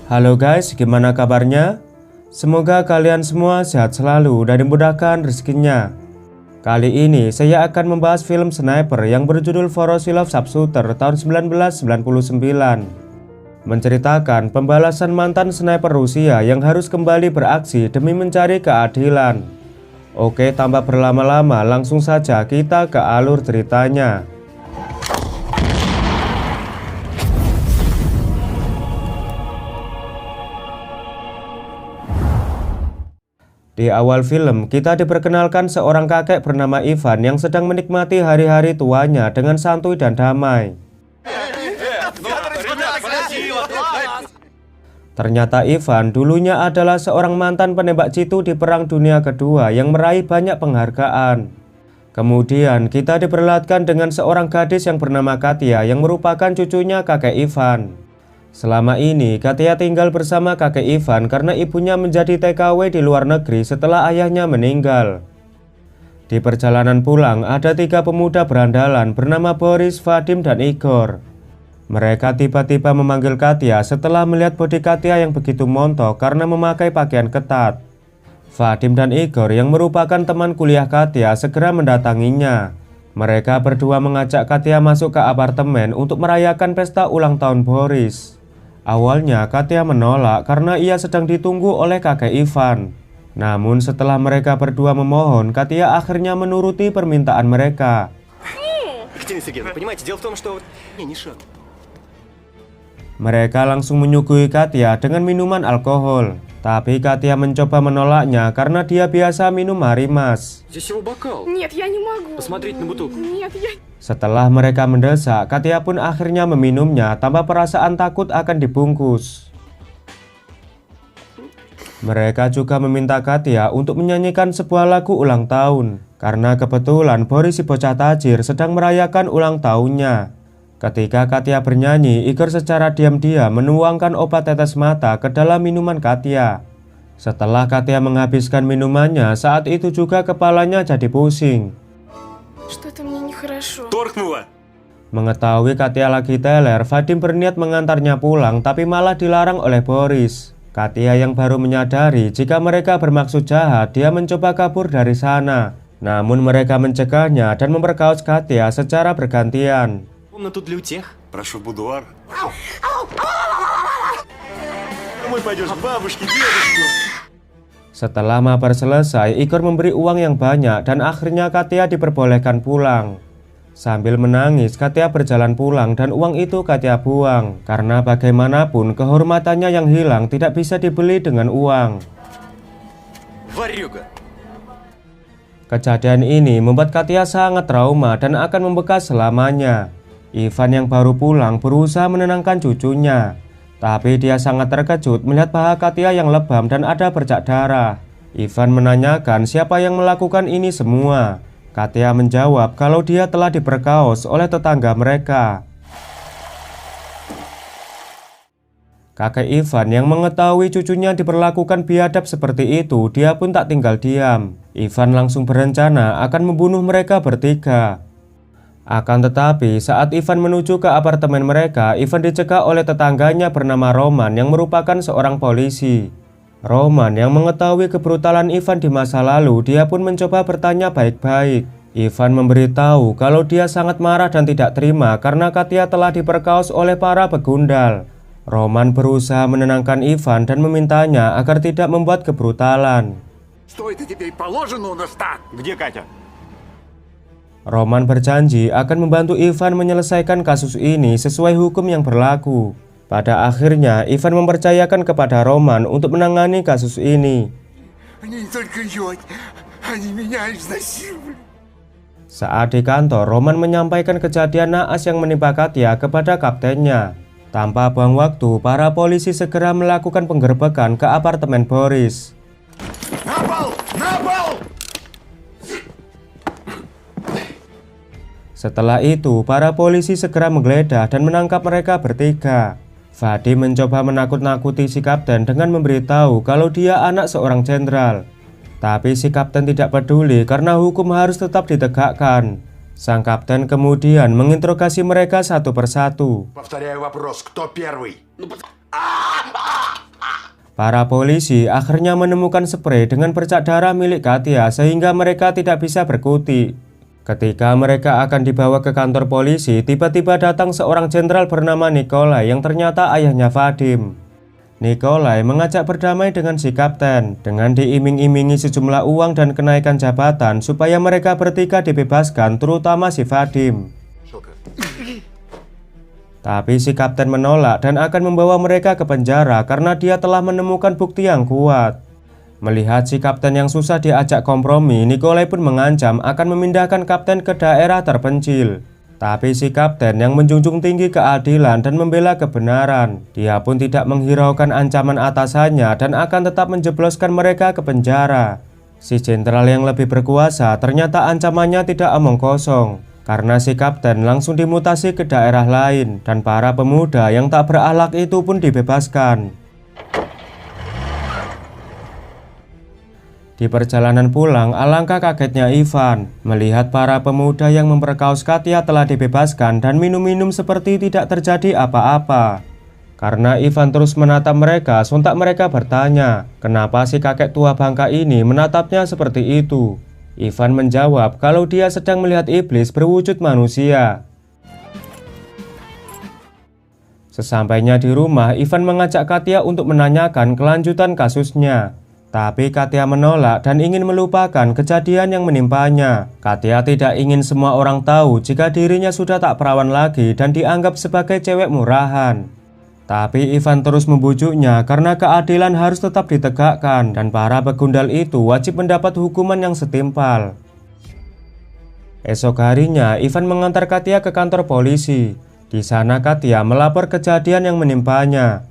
Halo guys, gimana kabarnya? Semoga kalian semua sehat selalu dan dimudahkan rezekinya. Kali ini saya akan membahas film sniper yang berjudul Voroshilov Sharpshooter tahun 1999. Menceritakan pembalasan mantan sniper Rusia yang harus kembali beraksi demi mencari keadilan. Oke, tanpa berlama-lama langsung saja kita ke alur ceritanya. Di awal film, kita diperkenalkan seorang kakek bernama Ivan yang sedang menikmati hari-hari tuanya dengan santuy dan damai. Ternyata Ivan dulunya adalah seorang mantan penembak jitu di Perang Dunia Kedua yang meraih banyak penghargaan. Kemudian kita diperlihatkan dengan seorang gadis yang bernama Katya yang merupakan cucunya kakek Ivan. Selama ini, Katya tinggal bersama kakek Ivan karena ibunya menjadi TKW di luar negeri setelah ayahnya meninggal. Di perjalanan pulang, ada 3 pemuda berandalan bernama Boris, Vadim, dan Igor. Mereka tiba-tiba memanggil Katya setelah melihat bodi Katya yang begitu montok karena memakai pakaian ketat. Vadim dan Igor yang merupakan teman kuliah Katya segera mendatanginya. Mereka berdua mengajak Katya masuk ke apartemen untuk merayakan pesta ulang tahun Boris. Awalnya Katya menolak karena ia sedang ditunggu oleh kakek Ivan. Namun setelah mereka berdua memohon, Katya akhirnya menuruti permintaan mereka. Mereka langsung menyuguhi Katya dengan minuman alkohol. Tapi Katya mencoba menolaknya karena dia biasa minum Harimas. Setelah mereka mendesak, Katya pun akhirnya meminumnya tanpa perasaan takut akan dibungkus. Mereka juga meminta Katya untuk menyanyikan sebuah lagu ulang tahun, karena kebetulan Boris si bocah tajir sedang merayakan ulang tahunnya. Ketika Katya bernyanyi, Igor secara diam-diam menuangkan obat tetes mata ke dalam minuman Katya. Setelah Katya menghabiskan minumannya, saat itu juga kepalanya jadi pusing. Mengetahui Katya lagi teler, Vadim berniat mengantarnya pulang tapi malah dilarang oleh Boris. Katya yang baru menyadari jika mereka bermaksud jahat, dia mencoba kabur dari sana. Namun mereka mencegahnya dan memperkaos Katya secara bergantian. Setelah mabar selesai, Igor memberi uang yang banyak dan akhirnya Katya diperbolehkan pulang. Sambil menangis, Katya berjalan pulang dan uang itu Katya buang. Karena bagaimanapun kehormatannya yang hilang tidak bisa dibeli dengan uang. Kejadian ini membuat Katya sangat trauma dan akan membekas selamanya. Ivan yang baru pulang berusaha menenangkan cucunya. Tapi dia sangat terkejut melihat paha Katya yang lebam dan ada bercak darah. Ivan menanyakan siapa yang melakukan ini semua. Katya menjawab kalau dia telah diperkaos oleh tetangga mereka. Kakek Ivan yang mengetahui cucunya diperlakukan biadab seperti itu, dia pun tak tinggal diam. Ivan langsung berencana akan membunuh mereka bertiga. Akan tetapi saat Ivan menuju ke apartemen mereka, Ivan dicegah oleh tetangganya bernama Roman yang merupakan seorang polisi. Roman yang mengetahui kebrutalan Ivan di masa lalu, dia pun mencoba bertanya baik-baik. Ivan memberitahu kalau dia sangat marah dan tidak terima karena Katya telah diperkaos oleh para begundal. Roman berusaha menenangkan Ivan dan memintanya agar tidak membuat kebrutalan. Roman berjanji akan membantu Ivan menyelesaikan kasus ini sesuai hukum yang berlaku. Pada akhirnya, Ivan mempercayakan kepada Roman untuk menangani kasus ini. Saat di kantor, Roman menyampaikan kejadian naas yang menimpa Katya kepada kaptennya. Tanpa buang waktu, para polisi segera melakukan penggerbekan ke apartemen Boris. Setelah itu, para polisi segera menggeledah dan menangkap mereka bertiga. Vadim mencoba menakut-nakuti si kapten dengan memberitahu kalau dia anak seorang jenderal. Tapi si kapten tidak peduli karena hukum harus tetap ditegakkan. Sang kapten kemudian menginterogasi mereka satu persatu. Para polisi akhirnya menemukan sprei dengan bercak darah milik Katya sehingga mereka tidak bisa berkutik. Ketika mereka akan dibawa ke kantor polisi, tiba-tiba datang seorang jenderal bernama Nikolai yang ternyata ayahnya Vadim. Nikolai mengajak berdamai dengan si kapten dengan diiming-imingi sejumlah uang dan kenaikan jabatan supaya mereka bertiga dibebaskan, terutama si Vadim. Tapi si kapten menolak dan akan membawa mereka ke penjara karena dia telah menemukan bukti yang kuat. Melihat si kapten yang susah diajak kompromi, Nikolai pun mengancam akan memindahkan kapten ke daerah terpencil. Tapi si kapten yang menjunjung tinggi keadilan dan membela kebenaran, dia pun tidak menghiraukan ancaman atasannya dan akan tetap menjebloskan mereka ke penjara. Si jenderal yang lebih berkuasa ternyata ancamannya tidak omong kosong, karena si kapten langsung dimutasi ke daerah lain dan para pemuda yang tak berakhlak itu pun dibebaskan. Di perjalanan pulang, alangkah kagetnya Ivan melihat para pemuda yang memperkaos Katya telah dibebaskan dan minum-minum seperti tidak terjadi apa-apa. Karena Ivan terus menatap mereka, sontak mereka bertanya, kenapa si kakek tua bangka ini menatapnya seperti itu? Ivan menjawab kalau dia sedang melihat iblis berwujud manusia. Sesampainya di rumah, Ivan mengajak Katya untuk menanyakan kelanjutan kasusnya. Tapi Katya menolak dan ingin melupakan kejadian yang menimpanya. Katya tidak ingin semua orang tahu jika dirinya sudah tak perawan lagi dan dianggap sebagai cewek murahan. Tapi Ivan terus membujuknya karena keadilan harus tetap ditegakkan dan para begundal itu wajib mendapat hukuman yang setimpal. Esok harinya, Ivan mengantar Katya ke kantor polisi. Di sana Katya melapor kejadian yang menimpanya.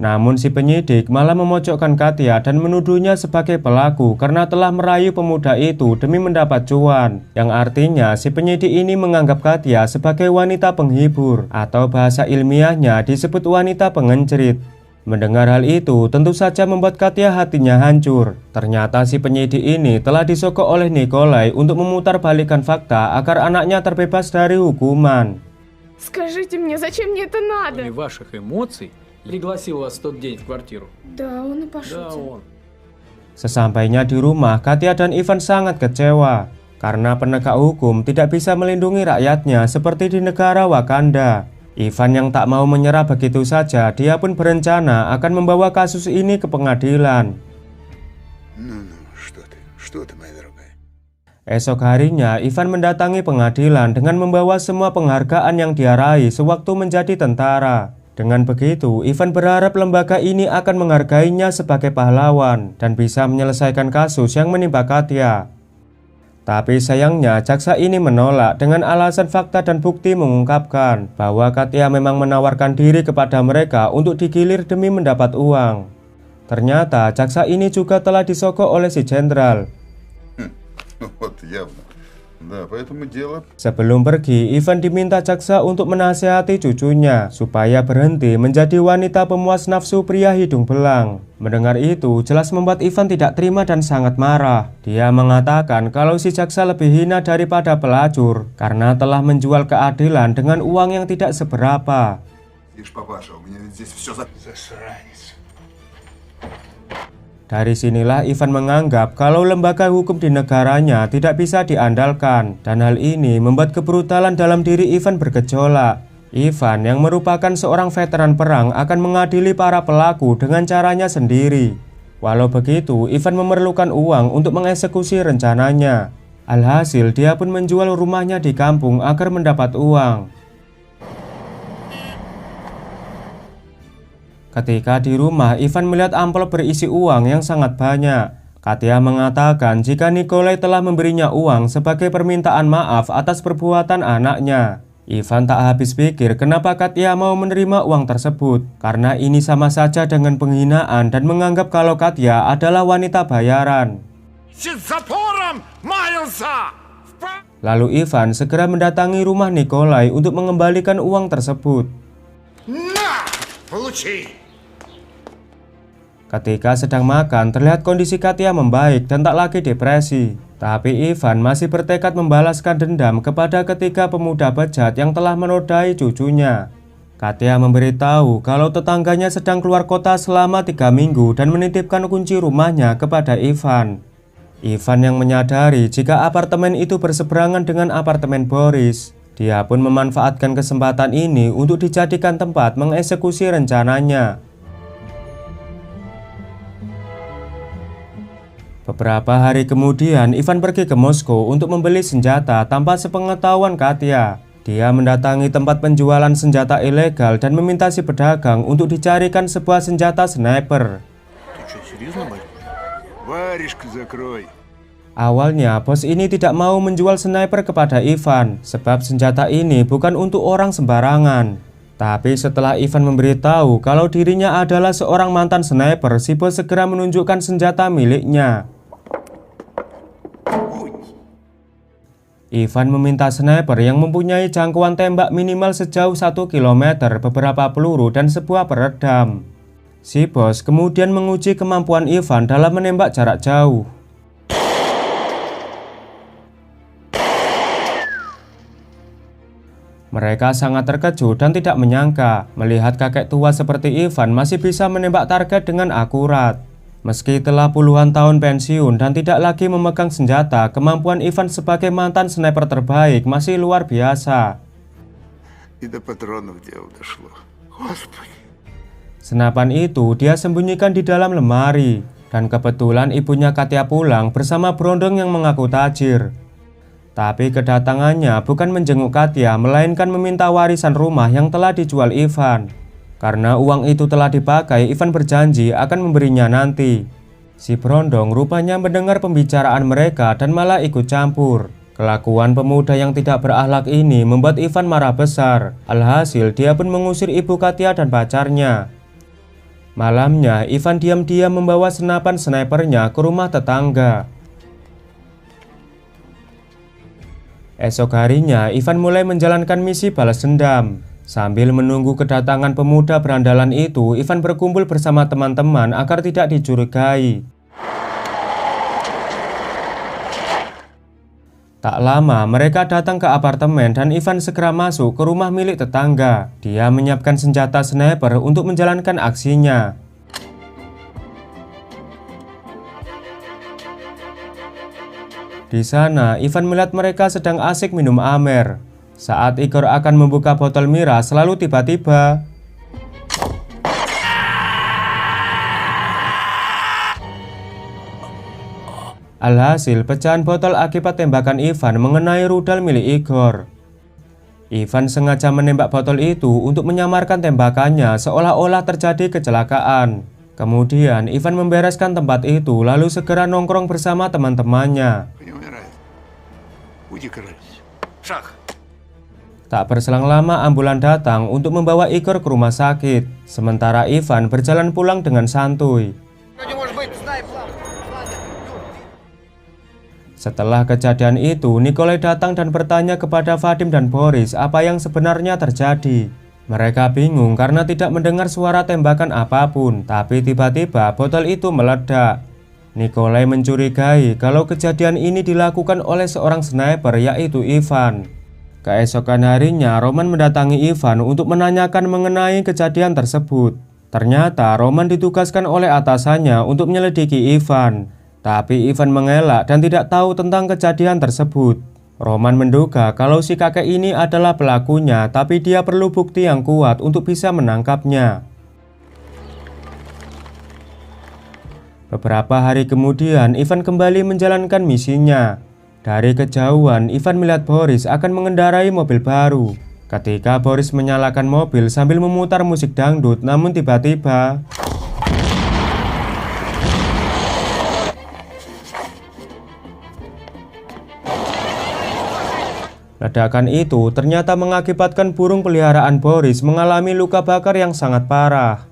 Namun si penyidik malah memojokkan Katya dan menuduhnya sebagai pelaku karena telah merayu pemuda itu demi mendapat cuan. Yang artinya si penyidik ini menganggap Katya sebagai wanita penghibur atau bahasa ilmiahnya disebut wanita pengencrit. Mendengar hal itu tentu saja membuat Katya hatinya hancur. Ternyata si penyidik ini telah disogok oleh Nikolai untuk memutarbalikkan fakta agar anaknya terbebas dari hukuman. Скажите мне, зачем мне это надо? Кроме ваших эмоций, пригласил вас в тот день в квартиру. Да, он и пошутил. Да, он. Sesampainya di rumah, Katya dan Ivan sangat kecewa karena penegak hukum tidak bisa melindungi rakyatnya seperti di negara Wakanda. Ivan yang tak mau menyerah begitu saja, dia pun berencana akan membawa kasus ini ke pengadilan. Esok harinya, Ivan mendatangi pengadilan dengan membawa semua penghargaan yang dia raih sewaktu menjadi tentara. Dengan begitu, Ivan berharap lembaga ini akan menghargainya sebagai pahlawan dan bisa menyelesaikan kasus yang menimpa Katya. Tapi sayangnya, jaksa ini menolak dengan alasan fakta dan bukti mengungkapkan bahwa Katya memang menawarkan diri kepada mereka untuk digilir demi mendapat uang. Ternyata, jaksa ini juga telah disogok oleh si jenderal. Sebelum pergi, Ivan diminta jaksa untuk menasihati cucunya supaya berhenti menjadi wanita pemuas nafsu pria hidung belang. Mendengar itu, jelas membuat Ivan tidak terima dan sangat marah. Dia mengatakan kalau si jaksa lebih hina daripada pelacur karena telah menjual keadilan dengan uang yang tidak seberapa. Dari sinilah Ivan menganggap kalau lembaga hukum di negaranya tidak bisa diandalkan, dan hal ini membuat kebrutalan dalam diri Ivan bergejolak. Ivan yang merupakan seorang veteran perang akan mengadili para pelaku dengan caranya sendiri. Walau begitu, Ivan memerlukan uang untuk mengeksekusi rencananya. Alhasil dia pun menjual rumahnya di kampung agar mendapat uang. Ketika di rumah, Ivan melihat amplop berisi uang yang sangat banyak. Katya mengatakan jika Nikolai telah memberinya uang sebagai permintaan maaf atas perbuatan anaknya. Ivan tak habis pikir kenapa Katya mau menerima uang tersebut, karena ini sama saja dengan penghinaan dan menganggap kalau Katya adalah wanita bayaran. Lalu Ivan segera mendatangi rumah Nikolai untuk mengembalikan uang tersebut. Ketika sedang makan, terlihat kondisi Katya membaik dan tak lagi depresi. Tapi Ivan masih bertekad membalaskan dendam kepada ketiga pemuda bejat yang telah menodai cucunya. Katya memberitahu kalau tetangganya sedang keluar kota selama 3 minggu dan menitipkan kunci rumahnya kepada Ivan. Ivan yang menyadari jika apartemen itu berseberangan dengan apartemen Boris. Dia pun memanfaatkan kesempatan ini untuk dijadikan tempat mengeksekusi rencananya. Beberapa hari kemudian, Ivan pergi ke Moskow untuk membeli senjata tanpa sepengetahuan Katya. Dia mendatangi tempat penjualan senjata ilegal dan meminta si pedagang untuk dicarikan sebuah senjata sniper. Awalnya, bos ini tidak mau menjual sniper kepada Ivan, sebab senjata ini bukan untuk orang sembarangan. Tapi setelah Ivan memberitahu kalau dirinya adalah seorang mantan sniper, si bos segera menunjukkan senjata miliknya. Ivan meminta sniper yang mempunyai jangkauan tembak minimal sejauh 1 km, beberapa peluru, dan sebuah peredam. Si bos kemudian menguji kemampuan Ivan dalam menembak jarak jauh. Mereka sangat terkejut dan tidak menyangka melihat kakek tua seperti Ivan masih bisa menembak target dengan akurat. Meski telah puluhan tahun pensiun dan tidak lagi memegang senjata, kemampuan Ivan sebagai mantan sniper terbaik masih luar biasa. Senapan itu dia sembunyikan di dalam lemari, dan kebetulan ibunya Katya pulang bersama berondong yang mengaku tajir. Tapi kedatangannya bukan menjenguk Katya, melainkan meminta warisan rumah yang telah dijual Ivan. Karena uang itu telah dipakai, Ivan berjanji akan memberinya nanti. Si berondong rupanya mendengar pembicaraan mereka dan malah ikut campur. Kelakuan pemuda yang tidak berakhlak ini membuat Ivan marah besar. Alhasil dia pun mengusir ibu Katya dan pacarnya. Malamnya, Ivan diam-diam membawa senapan snipernya ke rumah tetangga. Esok harinya, Ivan mulai menjalankan misi balas dendam. Sambil menunggu kedatangan pemuda berandalan itu, Ivan berkumpul bersama teman-teman agar tidak dicurigai. Tak lama, mereka datang ke apartemen dan Ivan segera masuk ke rumah milik tetangga. Dia menyiapkan senjata sniper untuk menjalankan aksinya. Di sana, Ivan melihat mereka sedang asik minum amer. Saat Igor akan membuka botol miras, lalu tiba-tiba alhasil pecahan botol akibat tembakan Ivan mengenai rudal milik Igor. Ivan sengaja menembak botol itu untuk menyamarkan tembakannya seolah-olah terjadi kecelakaan. Kemudian Ivan membereskan tempat itu lalu segera nongkrong bersama teman-temannya. Tak berselang lama ambulan datang untuk membawa Igor ke rumah sakit. Sementara Ivan berjalan pulang dengan santuy. Setelah kejadian itu, Nikolai datang dan bertanya kepada Vadim dan Boris apa yang sebenarnya terjadi. Mereka bingung karena tidak mendengar suara tembakan apapun, tapi tiba-tiba botol itu meledak. Nikolai mencurigai kalau kejadian ini dilakukan oleh seorang sniper, yaitu Ivan. Keesokan harinya, Roman mendatangi Ivan untuk menanyakan mengenai kejadian tersebut. Ternyata Roman ditugaskan oleh atasannya untuk menyelidiki Ivan. Tapi Ivan mengelak dan tidak tahu tentang kejadian tersebut. Roman menduga kalau si kakek ini adalah pelakunya, tapi dia perlu bukti yang kuat untuk bisa menangkapnya. Beberapa hari kemudian, Ivan kembali menjalankan misinya. Dari kejauhan, Ivan melihat Boris akan mengendarai mobil baru. Ketika Boris menyalakan mobil sambil memutar musik dangdut, namun tiba-tiba ledakan itu ternyata mengakibatkan burung peliharaan Boris mengalami luka bakar yang sangat parah.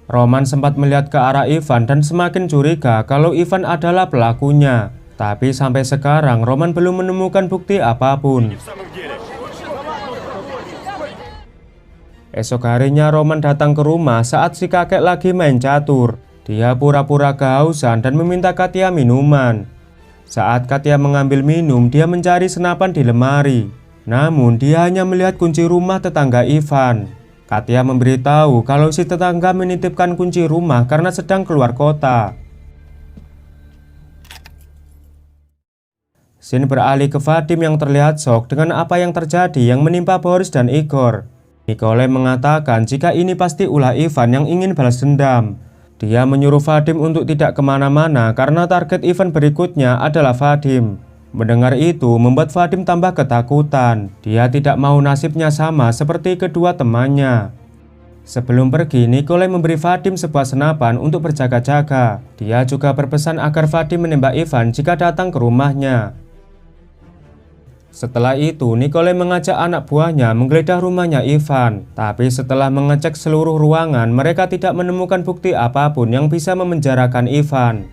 Roman sempat melihat ke arah Ivan dan semakin curiga kalau Ivan adalah pelakunya. Tapi sampai sekarang Roman belum menemukan bukti apapun. Esok harinya Roman datang ke rumah saat si kakek lagi main catur. Dia pura-pura kehausan dan meminta Katya minuman. Saat Katya mengambil minum, dia mencari senapan di lemari. Namun dia hanya melihat kunci rumah tetangga Ivan. Katya memberitahu kalau si tetangga menitipkan kunci rumah karena sedang keluar kota. Scene beralih ke Vadim yang terlihat shock dengan apa yang terjadi yang menimpa Boris dan Igor. Nikolai mengatakan jika ini pasti ulah Ivan yang ingin balas dendam. Dia menyuruh Vadim untuk tidak kemana-mana karena target event berikutnya adalah Vadim. Mendengar itu membuat Vadim tambah ketakutan. Dia tidak mau nasibnya sama seperti kedua temannya. Sebelum pergi, Nikolai memberi Vadim sebuah senapan untuk berjaga-jaga. Dia juga berpesan agar Vadim menembak Ivan jika datang ke rumahnya. Setelah itu, Nikolai mengajak anak buahnya menggeledah rumahnya Ivan. Tapi setelah mengecek seluruh ruangan, mereka tidak menemukan bukti apapun yang bisa memenjarakan Ivan.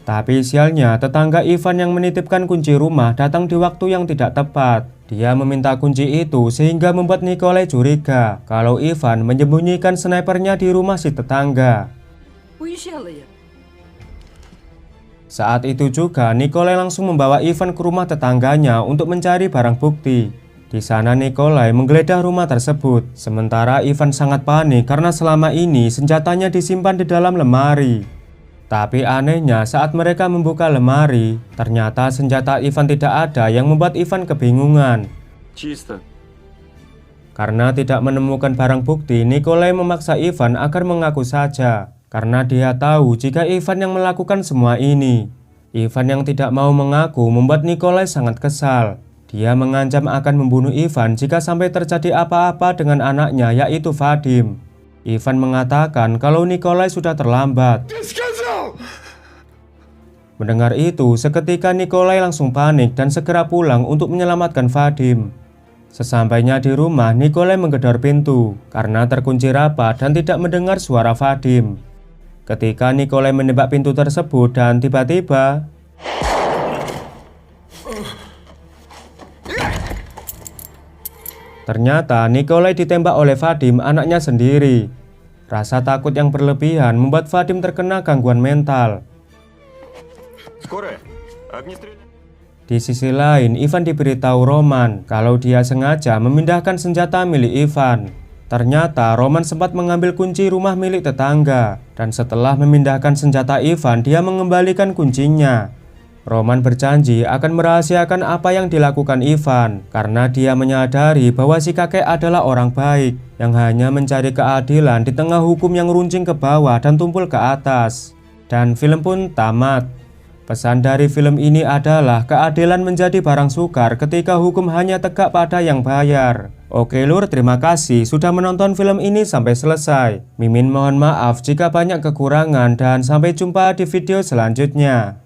Tapi sialnya, tetangga Ivan yang menitipkan kunci rumah datang di waktu yang tidak tepat. Dia meminta kunci itu sehingga membuat Nikolai curiga kalau Ivan menyembunyikan snipernya di rumah si tetangga. Saat itu juga Nikolai langsung membawa Ivan ke rumah tetangganya untuk mencari barang bukti. Di sana Nikolai menggeledah rumah tersebut. Sementara Ivan sangat panik karena selama ini senjatanya disimpan di dalam lemari. Tapi anehnya saat mereka membuka lemari, ternyata senjata Ivan tidak ada yang membuat Ivan kebingungan. Karena tidak menemukan barang bukti, Nikolai memaksa Ivan agar mengaku saja. Karena dia tahu jika Ivan yang melakukan semua ini. Ivan yang tidak mau mengaku membuat Nikolai sangat kesal. Dia mengancam akan membunuh Ivan jika sampai terjadi apa-apa dengan anaknya yaitu Vadim. Ivan mengatakan kalau Nikolai sudah terlambat. Mendengar itu, seketika Nikolai langsung panik dan segera pulang untuk menyelamatkan Vadim. Sesampainya di rumah, Nikolai menggedor pintu karena terkunci rapat dan tidak mendengar suara Vadim. Ketika Nikolai menembak pintu tersebut dan tiba-tiba ternyata Nikolai ditembak oleh Vadim, anaknya sendiri. Rasa takut yang berlebihan membuat Vadim terkena gangguan mental. Di sisi lain, Ivan diberitahu Roman kalau dia sengaja memindahkan senjata milik Ivan. Ternyata Roman sempat mengambil kunci rumah milik tetangga. Dan setelah memindahkan senjata Ivan, dia mengembalikan kuncinya. Roman berjanji akan merahasiakan apa yang dilakukan Ivan. Karena dia menyadari bahwa si kakek adalah orang baik yang hanya mencari keadilan di tengah hukum yang runcing ke bawah dan tumpul ke atas. Dan film pun tamat. Pesan dari film ini adalah keadilan menjadi barang sukar ketika hukum hanya tegak pada yang bayar. Oke lur, terima kasih sudah menonton film ini sampai selesai. Mimin mohon maaf jika banyak kekurangan dan sampai jumpa di video selanjutnya.